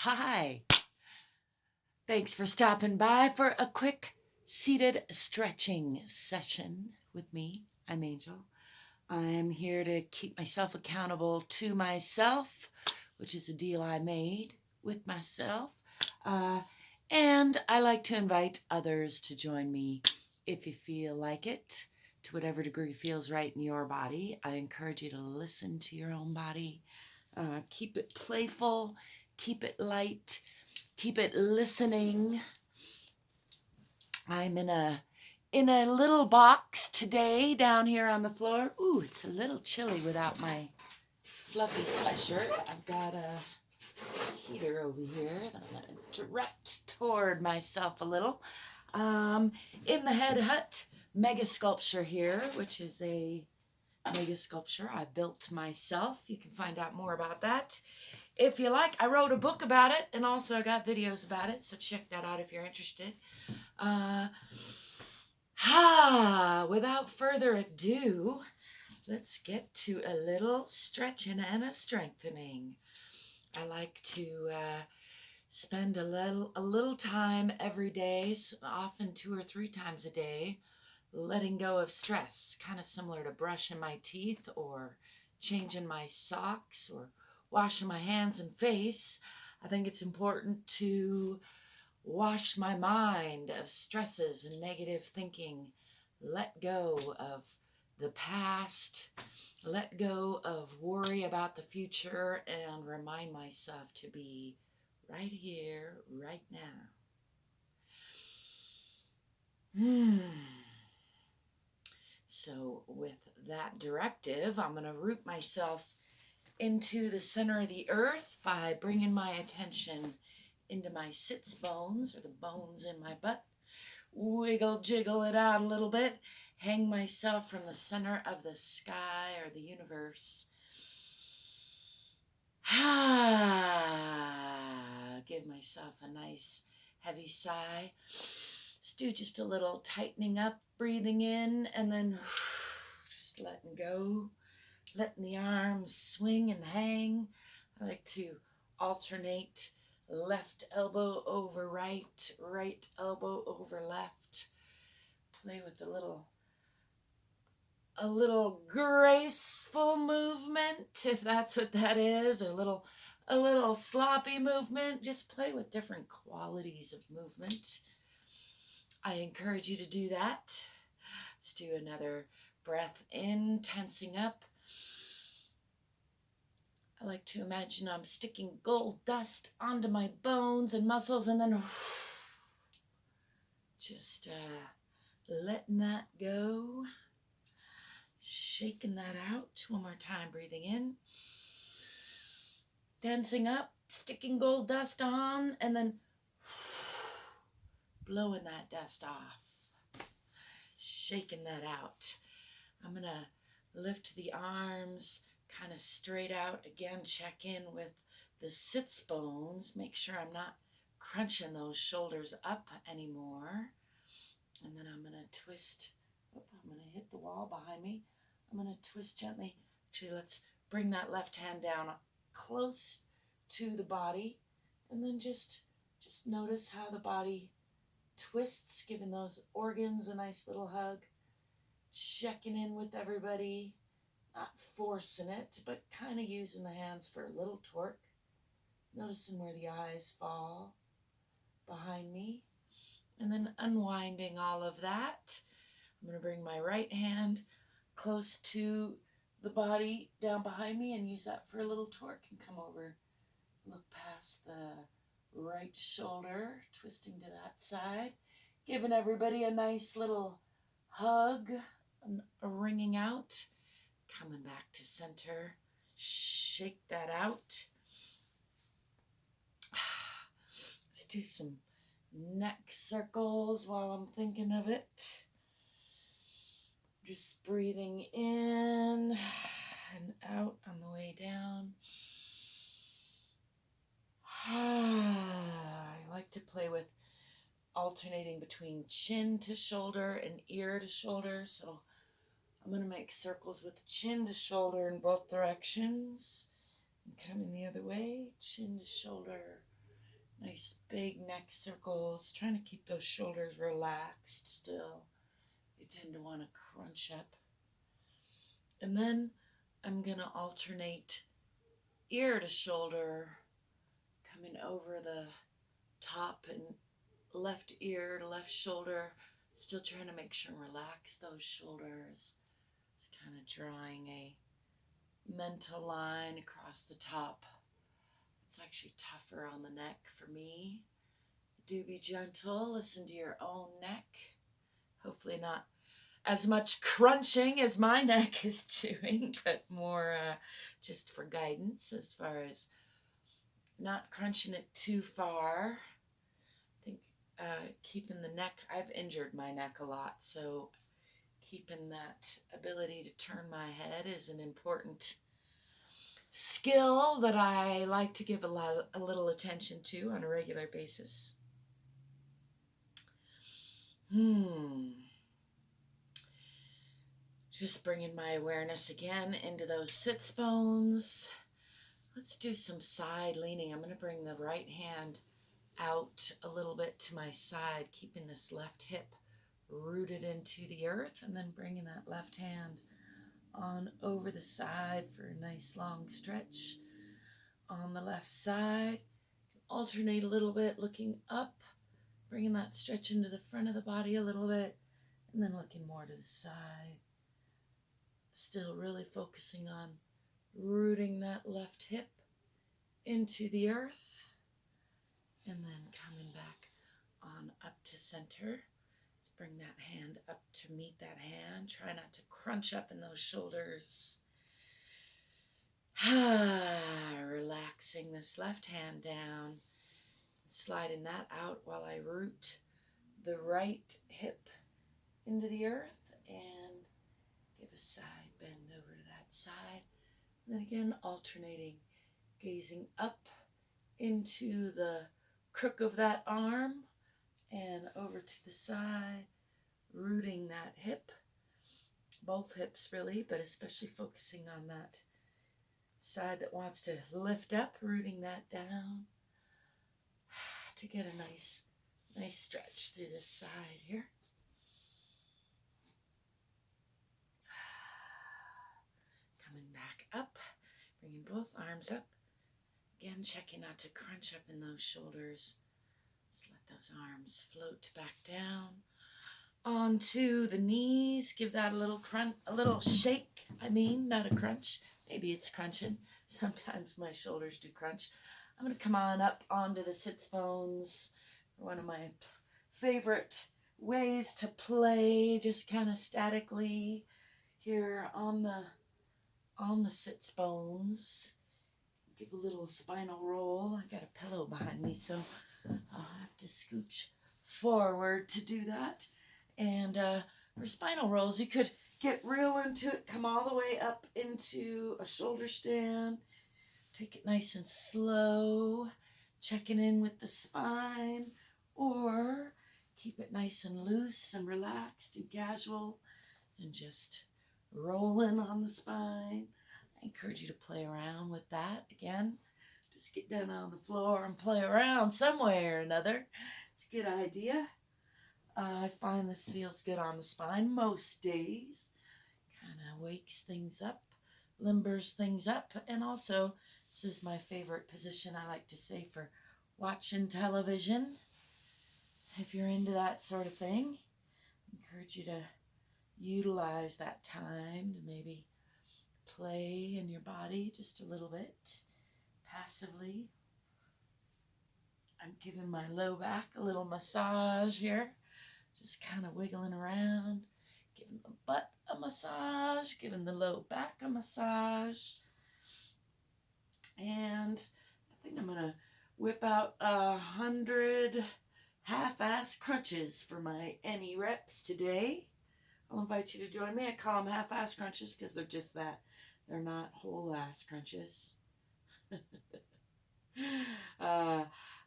Hi. Thanks for stopping by for a quick seated stretching session with me. I'm Angel. I'm here to keep myself accountable to myself, which is a deal I made with myself. And I like to invite others to join me if you feel like it, to whatever degree feels right in your body. I encourage you to listen to your own body. Keep it playful, keep it light, keep it listening. I'm in a little box today down here on the floor. Ooh, it's a little chilly without my fluffy sweatshirt. I've got a heater over here that I'm going to direct toward myself a little. In the Head Hutt Mega-Sculpture here, which is a Mega-Sculpture I built myself. You can find out more about that if you like. I wrote a book about it, and also I got videos about it, so check that out if you're interested. Without further ado, let's get to a little stretching and a strengthening. I like to spend a little time every day, often 2 or 3 times a day, letting go of stress, kind of similar to brushing my teeth or changing my socks or washing my hands and face. I think it's important to wash my mind of stresses and negative thinking, let go of the past, let go of worry about the future, and remind myself to be right here, right now. So with that directive, I'm going to root myself into the center of the earth by bringing my attention into my sits bones, or the bones in my butt. Wiggle, jiggle it out a little bit. Hang myself from the center of the sky or the universe. Give myself a nice heavy sigh. Let's do just a little tightening up, breathing in, and then just letting go. Letting the arms swing and hang. I like to alternate left elbow over right, right elbow over left. Play with a little graceful movement, if that's what that is, or a little sloppy movement. Just play with different qualities of movement. I encourage you to do that. Let's do another breath in, tensing up. I like to imagine I'm sticking gold dust onto my bones and muscles, and then just letting that go, shaking that out. One more time, breathing in, tensing up, sticking gold dust on, and then blowing that dust off, shaking that out. I'm going to lift the arms kind of straight out. Again, check in with the sits bones. Make sure I'm not crunching those shoulders up anymore. And then I'm going to twist. I'm going to hit the wall behind me. I'm going to twist gently. Actually, let's bring that left hand down close to the body. And then just notice how the body twists, giving those organs a nice little hug. Checking in with everybody. Not forcing it, but kind of using the hands for a little torque. Noticing where the eyes fall behind me. And then unwinding all of that. I'm going to bring my right hand close to the body down behind me and use that for a little torque, and come over. Look past the right shoulder, twisting to that side. Giving everybody a nice little hug, a ringing out. Coming back to center. Shake that out. Let's do some neck circles while I'm thinking of it. Just breathing in and out on the way down. I like to play with alternating between chin to shoulder and ear to shoulder. So I'm going to make circles with chin to shoulder in both directions. And coming the other way, chin to shoulder, Nice big neck circles, trying to keep those shoulders relaxed still. They tend to want to crunch up. And then I'm going to alternate ear to shoulder, coming over the top and left ear to left shoulder. Still trying to make sure and relax those shoulders. Just kind of drawing a mental line across the top. It's actually tougher on the neck for me. Do be gentle. Listen to your own neck. Hopefully not as much crunching as my neck is doing, but more just for guidance as far as not crunching it too far. I think keeping the neck, I've injured my neck a lot, so keeping that ability to turn my head is an important skill that I like to give a little attention to on a regular basis. Just bringing my awareness again into those sits bones. Let's do some side leaning. I'm going to bring the right hand out a little bit to my side, keeping this left hip rooted into the earth, and then bringing that left hand on over the side for a nice long stretch on the left side. Alternate a little bit, looking up, bringing that stretch into the front of the body a little bit, and then looking more to the side. Still really focusing on rooting that left hip into the earth, and then coming back on up to center. Let's bring that hand up to meet that hand. Try not to crunch up in those shoulders. Relaxing this left hand down, sliding that out while I root the right hip into the earth and give a side bend over to that side. And then again, alternating, gazing up into the crook of that arm and over to the side, rooting that hip, both hips really, but especially focusing on that side that wants to lift up, rooting that down to get a nice stretch through this side here. Coming back up, bringing both arms up. Again, checking not to crunch up in those shoulders. Just let those arms float back down onto the knees. Give that a little crunch, a little shake. Not a crunch. Maybe it's crunching. Sometimes my shoulders do crunch. I'm going to come on up onto the sits bones. One of my favorite ways to play, just kind of statically here on the sits bones. Give a little spinal roll. I got a pillow behind me, so I'll have to scooch forward to do that. And for spinal rolls, you could get real into it, come all the way up into a shoulder stand. Take it nice and slow, checking in with the spine, or keep it nice and loose and relaxed and casual and just rolling on the spine. I encourage you to play around with that. Again, just get down on the floor and play around some way or another. It's a good idea. I find this feels good on the spine most days. Kind of wakes things up, limbers things up, and also this is my favorite position, I like to say, for watching television. If you're into that sort of thing, I encourage you to utilize that time to maybe play in your body just a little bit, passively. I'm giving my low back a little massage here, just kind of wiggling around, giving the butt a massage, giving the low back a massage. And I think I'm going to whip out 100 half-ass crunches for my any reps today. I'll invite you to join me. I call them half-ass crunches because they're just that. They're not whole-ass crunches.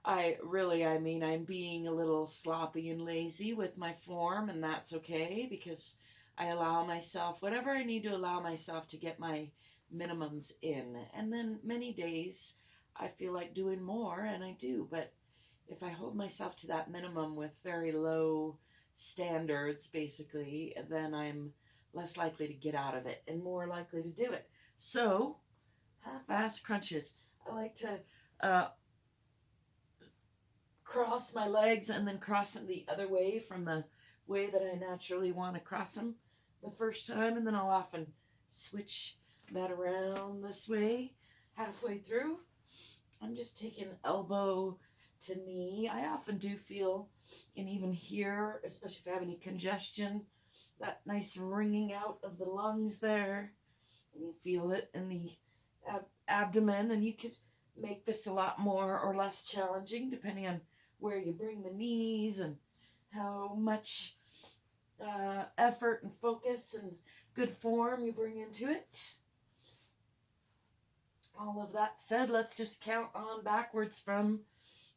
I'm being a little sloppy and lazy with my form, and that's okay because I allow myself, whatever I need to allow myself to get my minimums in. And then many days I feel like doing more, and I do, but if I hold myself to that minimum with very low standards, basically, then I'm less likely to get out of it and more likely to do it. So, half-ass crunches. I like to cross my legs and then cross them the other way from the way that I naturally want to cross them the first time, and then I'll often switch that around this way halfway through. I'm just taking elbow to knee. I often do feel, and even here, especially if I have any congestion, that nice wringing out of the lungs there. And you feel it in the abdomen, and you could make this a lot more or less challenging depending on where you bring the knees and how much effort and focus and good form you bring into it. All of that said, let's just count on backwards from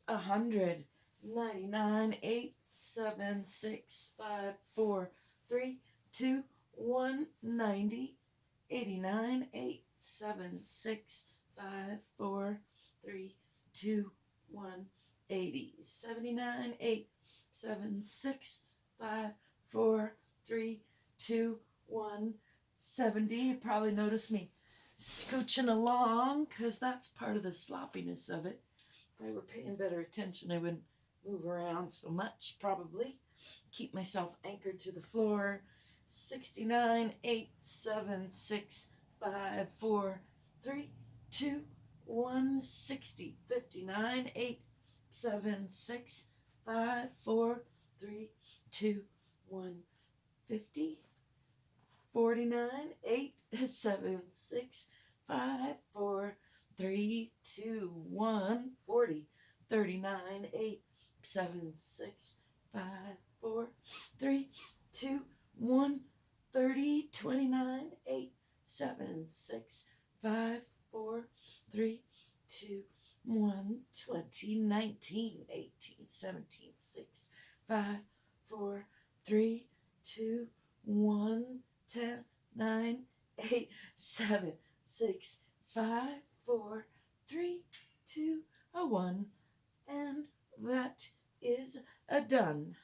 100. 99, 8, 7, 6, 5, 4, 3, 2, 1, 90, 89, 8, 7, 6, 5, 4, 3, 2, 1, 80, 79, 8, 7, 6, 5, 4, 3, 2, 1, 70. You probably noticed me scooching along because that's part of the sloppiness of it. If I were paying better attention, I wouldn't move around so much, probably. Keep myself anchored to the floor. 69, 8, 7, 6, 5, 4, 3, 2, 1, 60. 59, 8, 7, 6, 5, 4, 3, 2, 1, 50. 49, 8, 7, 6, 5, 4, 3, 2, 1, 40. 39, 8, 7, 6, 5, 4, 3, 2, 1, 30. 29, 8, 7, 6, 5, 4, 3, 2, 1, 20. 19, 18, 17, 6, 5, 4, 3, 2, 1, 10, 9, 8, 7, 6, 5, 4, 3, 2, 1, and that is done.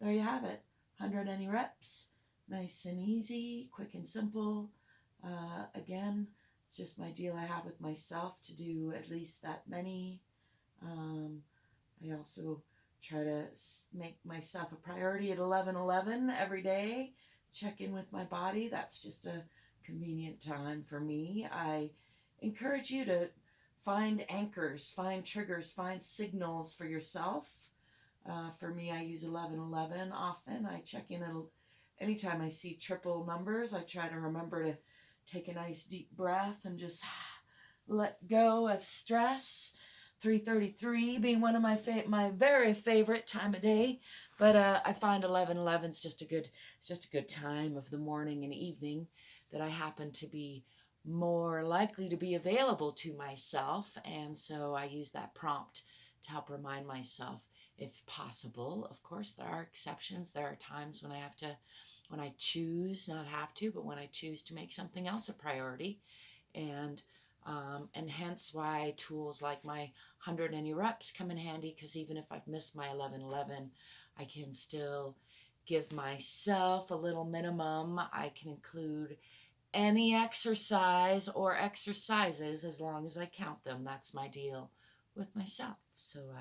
There you have it. 100 any reps. Nice and easy, quick and simple. Again, it's just my deal I have with myself to do at least that many. I also try to make myself a priority at 11:11 every day. Check in with my body. That's just a convenient time for me. I encourage you to find anchors, find triggers, find signals for yourself. For me, I use 11:11 often. I check in anytime I see triple numbers. I try to remember to take a nice deep breath and just let go of stress. 3:33 being one of my very favorite time of day, but I find 11:11 is just a good time of the morning and evening that I happen to be more likely to be available to myself, and so I use that prompt to help remind myself if possible. Of course, there are exceptions. There are times when I choose, not have to, but when I choose to make something else a priority, and hence why tools like my 100 any reps come in handy, because even if I've missed my 11:11, I can still give myself a little minimum. I can include any exercise or exercises as long as I count them. That's my deal with myself. So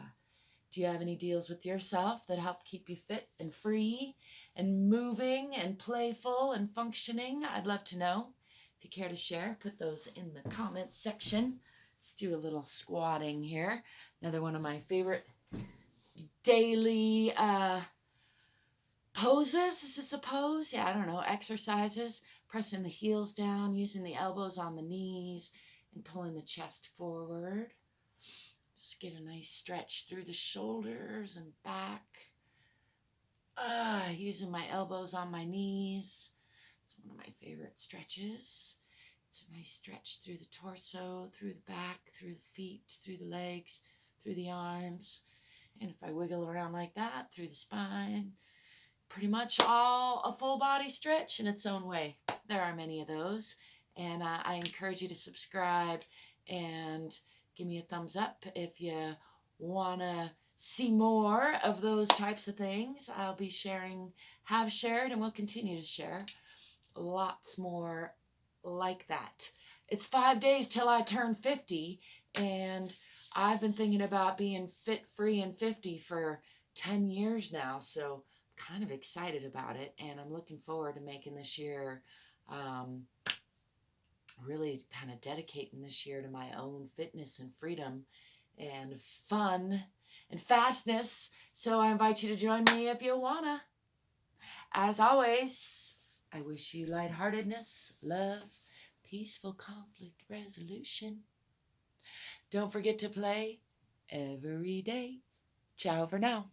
do you have any deals with yourself that help keep you fit and free and moving and playful and functioning? I'd love to know. If you care to share, put those in the comments section. Let's do a little squatting here. Another one of my favorite daily poses. Is this a pose? Yeah, I don't know. Exercises. Pressing the heels down, using the elbows on the knees, and pulling the chest forward. Just get a nice stretch through the shoulders and back. Using my elbows on my knees. It's one of my favorite stretches. It's a nice stretch through the torso, through the back, through the feet, through the legs, through the arms. And if I wiggle around like that, through the spine, pretty much all a full body stretch in its own way. There are many of those. And I encourage you to subscribe and give me a thumbs up if you want to see more of those types of things, I'll be sharing, have shared, and will continue to share lots more like that. It's 5 days till I turn 50, and I've been thinking about being fit, free, and 50 for 10 years now, so I'm kind of excited about it, and I'm looking forward to making this year, really kind of dedicating this year to my own fitness and freedom and fun and fastness. So I invite you to join me if you wanna. As always, I wish you lightheartedness, love, peaceful conflict resolution. Don't forget to play every day. Ciao for now.